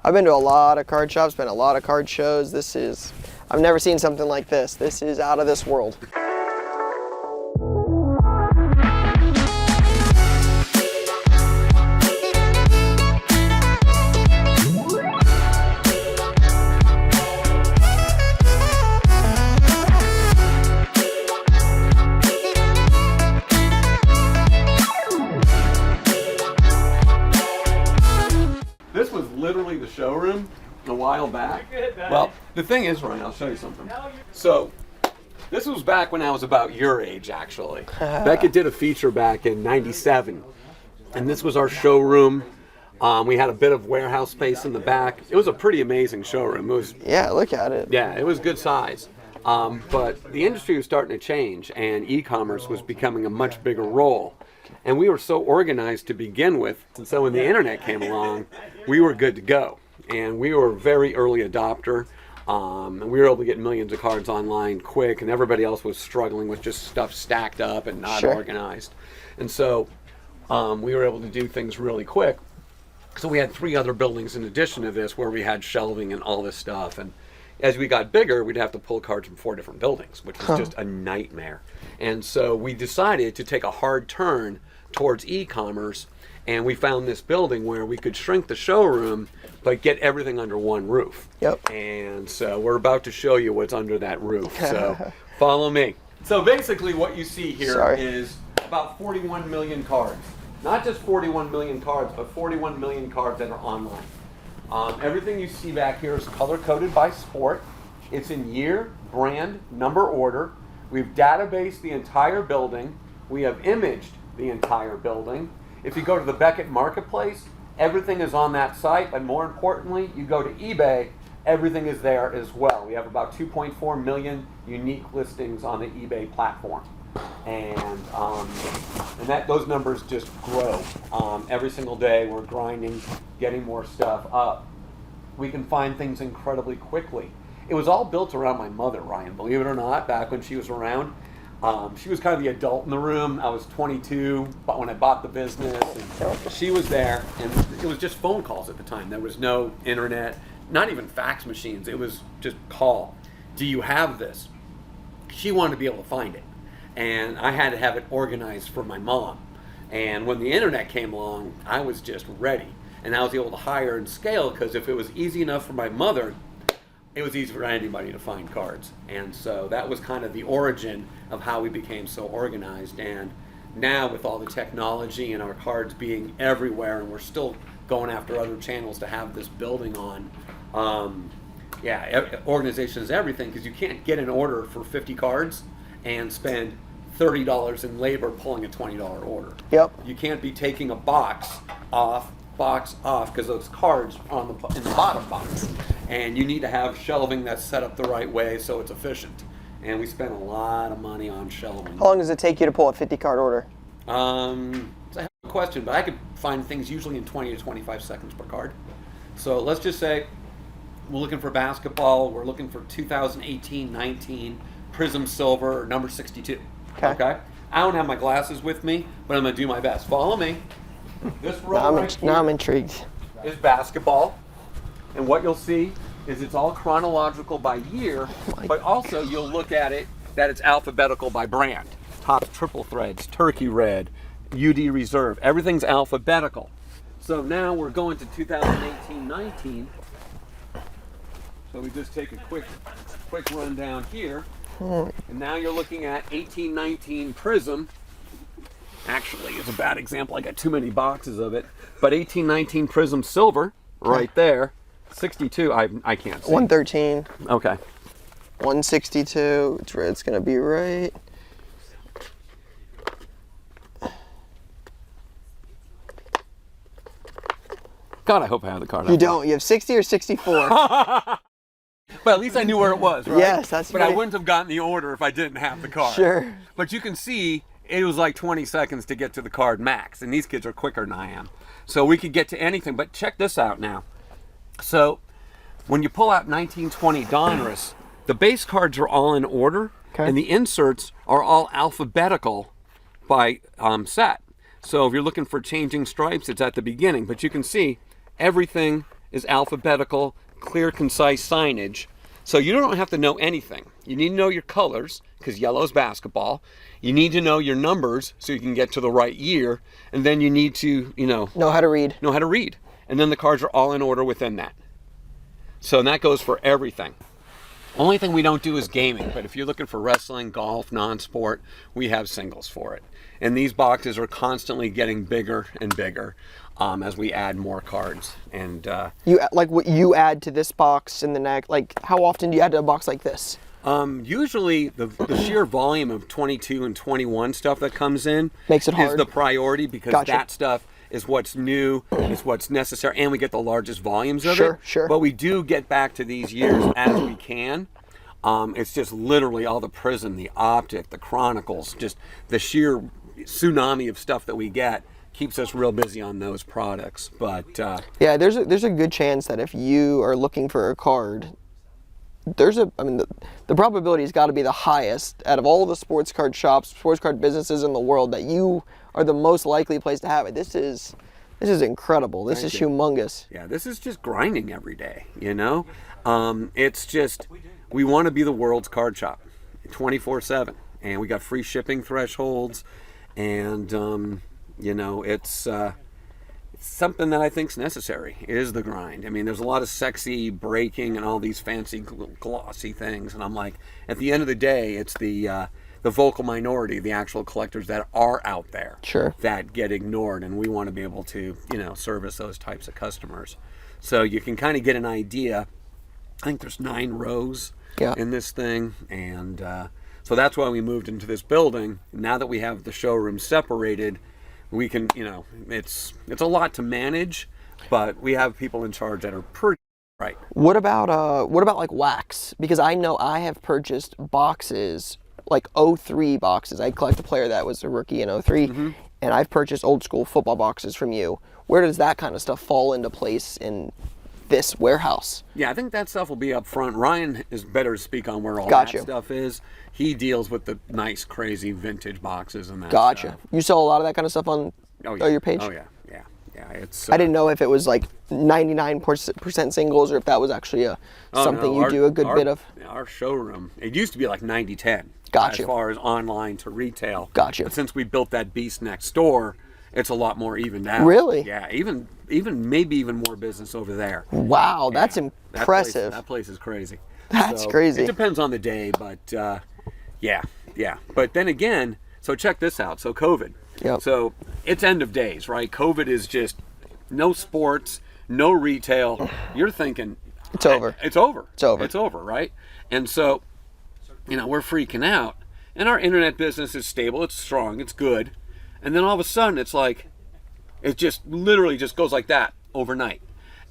I've been to a lot of card shops, been to a lot of card shows. I've never seen something like this. This is out of this world. This was literally the showroom a while back. Well, the thing is, Ryan, I'll show you something. So, this was back when I was about your age, actually. Becca did a feature back in '97, and this was our showroom. We had a bit of warehouse space in the back. It was a pretty amazing showroom. It was, Yeah, look at it. yeah, it was good size. But the industry was starting to change, and e-commerce was becoming a much bigger role. And we were so organized to begin with, and so when the internet came along, we were good to go. And we were a very early adopter, and we were able to get millions of cards online quick, and everybody else was struggling with just stuff stacked up and not organized. And so we were able to do things really quick. So we had 3 other buildings in addition to this where we had shelving and all this stuff. And as we got bigger, we'd have to pull cards from 4 different buildings, which was just a nightmare. And so we decided to take a hard turn towards e-commerce, and we found this building where we could shrink the showroom but get everything under one roof. Yep. And so we're about to show you what's under that roof. So follow me. So basically what you see here is about 41 million cards. Not just 41 million cards, but 41 million cards that are online. Everything you see back here is color-coded by sport. It's in year, brand, number, order. We've databased the entire building. We have imaged the entire building. If you go to the Beckett Marketplace, everything is on that site, but more importantly, you go to eBay, everything is there as well. We have about 2.4 million unique listings on the eBay platform. And those numbers just grow. Every single day we're grinding, getting more stuff up. We can find things incredibly quickly. It was all built around my mother, Ryan, believe it or not, back when she was around. She was kind of the adult in the room. I was 22 when I bought the business, and she was there, and it was just phone calls at the time. There was no internet, not even fax machines. It was just call. Do you have this? She wanted to be able to find it, and I had to have it organized for my mom. And when the internet came along, I was just ready, and I was able to hire and scale, because if it was easy enough for my mother, it was easy for anybody to find cards. And so that was kind of the origin of how we became so organized. And now with all the technology and our cards being everywhere, and we're still going after other channels to have this building on, organization is everything, because you can't get an order for 50 cards and spend $30 in labor pulling a $20 order. Yep. You can't be taking a box off, because those cards are in the bottom box. And you need to have shelving that's set up the right way so it's efficient. And we spend a lot of money on shelving. How long does it take you to pull a 50 card order? It's a hell of a question, but I could find things usually in 20 to 25 seconds per card. So let's just say we're looking for basketball. We're looking for 2018-19 Prism Silver, number 62. Okay? I don't have my glasses with me, but I'm going to do my best. Follow me. This row now I'm intrigued. Is basketball. And what you'll see is it's all chronological by year, but also you'll look at it that it's alphabetical by brand. Top Triple Threads, Turkey Red, UD Reserve, everything's alphabetical. So now we're going to 2018-19. So we just take a quick rundown here. And now you're looking at 18-19 Prism. Actually, it's a bad example. I got too many boxes of it. But 18-19 Prism Silver, right there. 62, I can't see. 113. Okay. 162. It's going to be right. God, I hope I have the card. You don't. You have 60 or 64. But at least I knew where it was, right? Yes, that's But I wouldn't have gotten the order if I didn't have the card. Sure. But you can see it was like 20 seconds to get to the card max, and these kids are quicker than I am. So we could get to anything, but check this out now. So when you pull out 1920 Donruss, the base cards are all in order, and the inserts are all alphabetical by set. So if you're looking for changing stripes, it's at the beginning, but you can see everything is alphabetical, clear, concise signage. So you don't have to know anything. You need to know your colors, because yellow is basketball. You need to know your numbers so you can get to the right year. And then you need to, know how to read. Know how to read. And then the cards are all in order within that. So that goes for everything. Only thing we don't do is gaming, but if you're looking for wrestling, golf, non-sport, we have singles for it. And these boxes are constantly getting bigger and bigger as we add more cards. And what you add to this box in the next, like how often do you add to a box like this? Usually the sheer volume of 22 and 21 stuff that comes in makes it hard. Is the priority, because that stuff is what's new, is what's necessary, and we get the largest volumes of it. Sure. But we do get back to these years as we can. It's just literally all the Prism, the Optic, the Chronicles, just the sheer tsunami of stuff that we get keeps us real busy on those products. But yeah, there's a good chance that if you are looking for a card, the probability has got to be the highest out of all the sports card shops, sports card businesses in the world, that you are the most likely place to have it. This is incredible. This is humongous. Yeah, this is just grinding every day, It's just, we want to be the world's card shop 24/7, and we got free shipping thresholds, and it's something that I think is necessary. It is the grind. I mean, there's a lot of sexy breaking and all these fancy glossy things, and I'm like, at the end of the day, it's the vocal minority, the actual collectors that are out there, that get ignored, and we want to be able to, service those types of customers. So you can kind of get an idea. I think there's 9 rows in this thing, and so that's why we moved into this building. Now that we have the showroom separated, we can, it's a lot to manage, but we have people in charge that are pretty right. What about like wax? Because I know I have purchased boxes, like 03 boxes. I collect a player that was a rookie in 03, and I've purchased old school football boxes from you. Where does that kind of stuff fall into place in this warehouse? Yeah, I think that stuff will be up front. Ryan is better to speak on where all that stuff is. He deals with the nice, crazy vintage boxes and that stuff. You sell a lot of that kind of stuff on your page? Oh, yeah. It's. I didn't know if it was like 99% singles or if that was actually something you do a good bit of. Our showroom, it used to be like 90-10. As far as online to retail. But since we built that beast next door, it's a lot more evened out. Really? Yeah, maybe even more business over there. Wow, that's impressive. That place is crazy. That's crazy. It depends on the day, but yeah. But then again, so check this out. So COVID. Yep. So it's end of days, right? COVID is just no sports, no retail. You're thinking it's over. It's over. It's over. It's over, right? And so, we're freaking out. And our internet business is stable, it's strong, it's good. And then all of a sudden it's like, it just literally just goes like that overnight.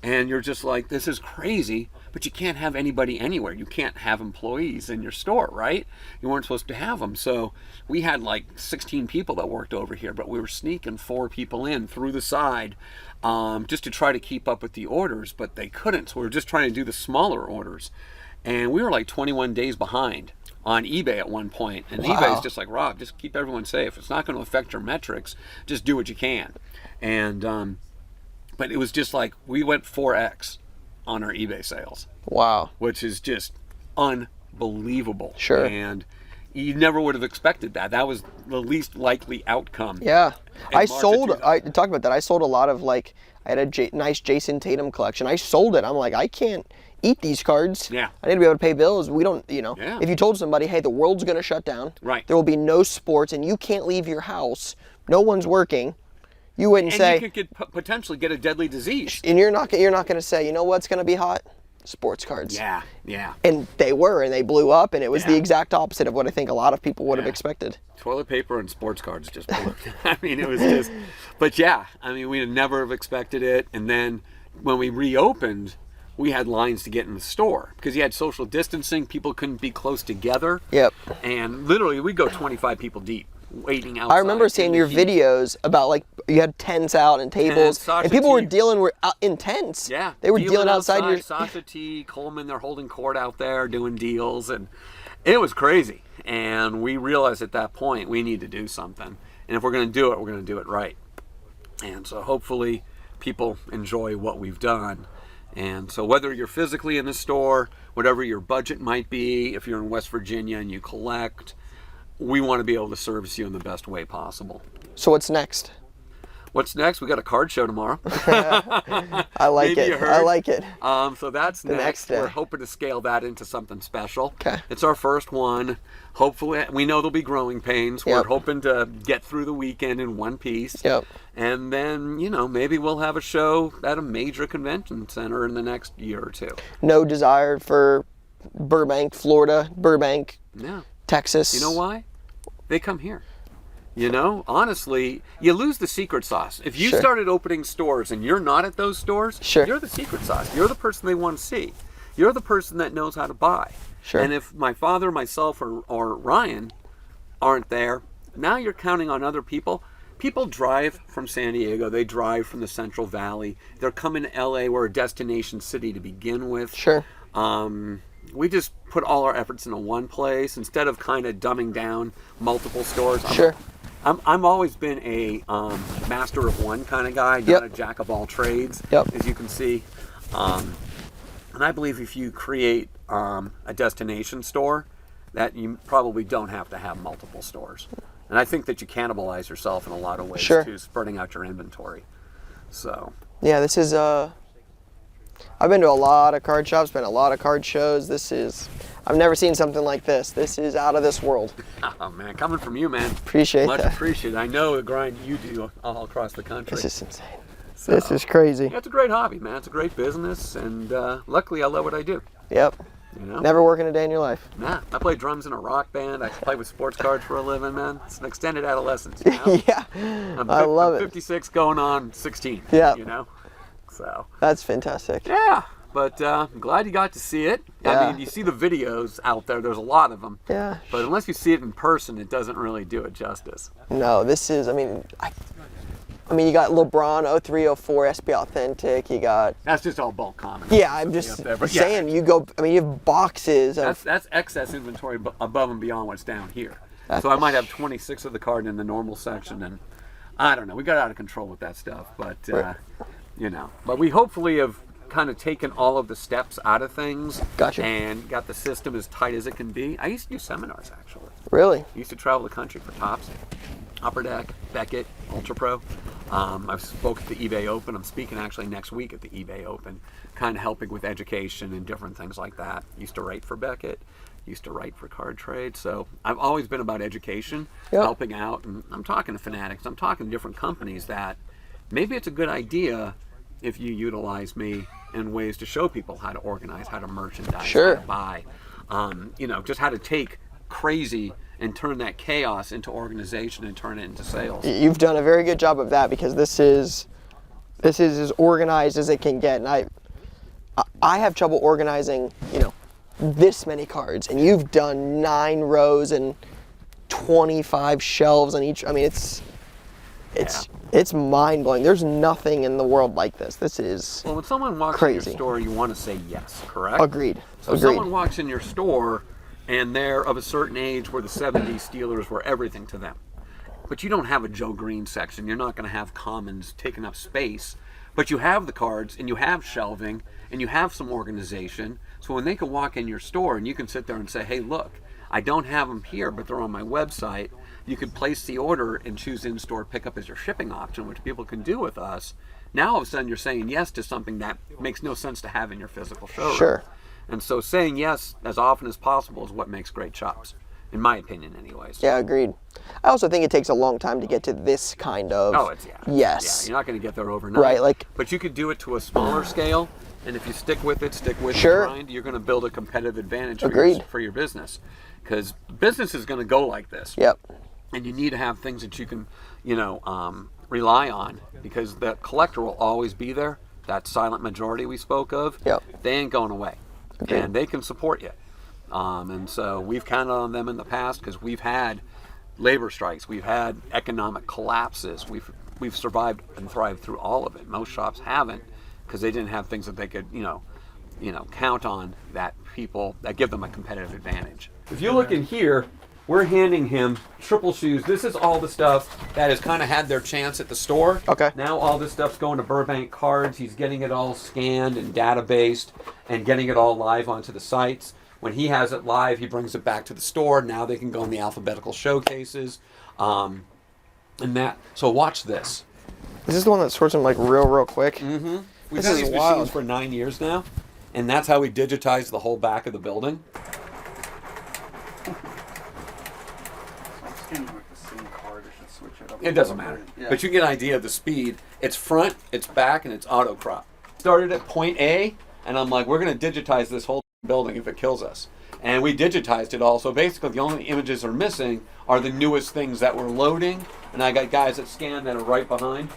And you're just like, this is crazy, but you can't have anybody anywhere. You can't have employees in your store, right? You weren't supposed to have them. So we had like 16 people that worked over here, but we were sneaking 4 people in through the side just to try to keep up with the orders, but they couldn't. So we were just trying to do the smaller orders. And we were like 21 days behind on eBay at one point. And eBay's just like, Rob, just keep everyone safe. It's not going to affect your metrics. Just do what you can. And but it was just like, we went 4x on our eBay sales. Wow. Which is just unbelievable. Sure. And you never would have expected that. That was the least likely outcome. Yeah. I talked about that. I sold a lot of, like, I had a nice Jason Tatum collection. I sold it. I'm like, I can't eat these cards. Yeah. I need to be able to pay bills. We don't, if you told somebody, hey, the world's going to shut down. Right. There will be no sports and you can't leave your house. No one's working. You wouldn't say. And you could potentially get a deadly disease. And you're not going to say, you know what's going to be hot? Sports cards. Yeah. And they were, and they blew up, and it was the exact opposite of what I think a lot of people would have expected. Toilet paper and sports cards just blew. I mean, it was just, but yeah, I mean, we would never have expected it. And then when we reopened, we had lines to get in the store because you had social distancing. People couldn't be close together. Yep. And literally, we'd go 25 people deep waiting outside. I remember seeing your videos about, like, you had tents out and tables, and people were dealing in tents. Yeah. They were dealing outside your... Sasha T, Coleman, they're holding court out there doing deals, and it was crazy. And we realized at that point we need to do something. And if we're going to do it, we're going to do it right. And so hopefully people enjoy what we've done. And so whether you're physically in the store, whatever your budget might be, if you're in West Virginia and you collect, we want to be able to service you in the best way possible. So what's next? What's next? We got a card show tomorrow. I like it. I like it. So that's the next day. We're hoping to scale that into something special. Okay. It's our first one. Hopefully, we know there'll be growing pains. Yep. We're hoping to get through the weekend in one piece. Yep. And then, maybe we'll have a show at a major convention center in the next year or two. No desire for Burbank, Florida, Burbank, Texas. You know why? They come here. Honestly, you lose the secret sauce. If you started opening stores and you're not at those stores, you're the secret sauce. You're the person they want to see. You're the person that knows how to buy. Sure. And if my father, myself, or Ryan aren't there, now you're counting on other people. People drive from San Diego. They drive from the Central Valley. They're coming to LA. We're a destination city to begin with. Sure. We just put all our efforts into one place instead of kind of dumbing down multiple stores. I'm always been a master of one kind of guy, not a jack of all trades, as you can see. And I believe if you create a destination store, that you probably don't have to have multiple stores. And I think that you cannibalize yourself in a lot of ways too, spreading out your inventory. So yeah, this is I've been to a lot of card shops, been to a lot of card shows. I've never seen something like this. This is out of this world. Oh man, coming from you, man. Appreciate Much that. appreciated. I know the grind you do all across the country. This is insane. So, this is crazy. Yeah, it's a great hobby, man. It's a great business, and luckily I love what I do. Yep. Never working a day in your life. Nah, I play drums in a rock band. I play with sports cards for a living, man. It's an extended adolescence, Yeah, I love it. 56 going on 16, Yeah. So. That's fantastic. Yeah, but I'm glad you got to see it. Yeah. I mean, you see the videos out there. There's a lot of them. Yeah. But unless you see it in person, it doesn't really do it justice. No, this is, I mean, you got LeBron 03, 04 SP Authentic. You got. That's just all bulk common. Yeah, I'm just saying. You go. I mean, you have boxes. That's excess inventory above and beyond what's down here. So I might have 26 of the card in the normal section, and I don't know. We got out of control with that stuff, but But we hopefully have kind of taken all of the steps out of things. Gotcha. And got the system as tight as it can be. I used to do seminars actually. Really? I used to travel the country for Topps, Upper Deck, Beckett, Ultra Pro. I've spoke at the eBay Open. I'm speaking actually next week at the eBay Open, kind of helping with education and different things like that. Used to write for Beckett, used to write for Card Trade. So I've always been about education, helping out. And I'm talking to fanatics. I'm talking to different companies that maybe it's a good idea if you utilize me in ways to show people how to organize, how to merchandise, how to buy, just how to take crazy and turn that chaos into organization and turn it into sales. You've done a very good job of that, because this is as organized as it can get. And I have trouble organizing, this many cards, and you've done 9 rows and 25 shelves on each. I mean, it's mind-blowing. There's nothing in the world like this. This is when someone walks in your store, you want to say yes, correct? Agreed. So if someone walks in your store and they're of a certain age where the 70s Steelers were everything to them, but you don't have a Joe Green section, you're not going to have commons taking up space, but you have the cards and you have shelving and you have some organization, so when they can walk in your store and you can sit there and say, hey, look, I don't have them here, but they're on my website. You could place the order and choose in-store pickup as your shipping option, which people can do with us. Now, all of a sudden, you're saying yes to something that makes no sense to have in your physical showroom. Sure. And so saying yes as often as possible is what makes great shops, in my opinion anyways. Yeah, agreed. I also think it takes a long time to get to this kind of yes. Yeah, you're not going to get there overnight. Right, but you could do it to a smaller scale, and if you stick with it, the grind, you're going to build a competitive advantage for your business. Because business is going to go like this. Yep. And you need to have things that you can, rely on, because the collector will always be there. That silent majority we spoke of, they ain't going away. Okay. And they can support you. And so we've counted on them in the past, because we've had labor strikes, we've had economic collapses, we've survived and thrived through all of it. Most shops haven't, because they didn't have things that they could, count on that give them a competitive advantage. If you look in here, we're handing him triple shoes. This is all the stuff that has kind of had their chance at the store. Okay. Now all this stuff's going to Burbank Cards. He's getting it all scanned and databased and getting it all live onto the sites. When he has it live, he brings it back to the store. Now they can go in the alphabetical showcases. And that. So watch this. Is this the one that sorts them like real quick? Mm-hmm. We've This had is these wild. machines for 9 years now, and that's how we digitized the whole back of the building. It doesn't matter. Yeah. But you get an idea of the speed. It's front, it's back, and it's auto crop. Started at point A, and I'm like, we're going to digitize this whole building if it kills us. And we digitized it all. So basically, the only images are missing are the newest things that we're loading. And I got guys that scan that are right behind.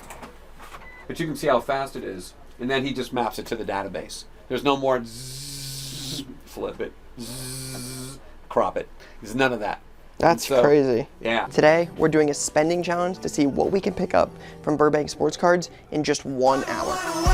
But you can see how fast it is. And then he just maps it to the database. There's no more zzz, flip it, zzz, crop it. There's none of that. That's So, crazy. Yeah. Today, we're doing a spending challenge to see what we can pick up from Burbank Sports Cards in just 1 hour.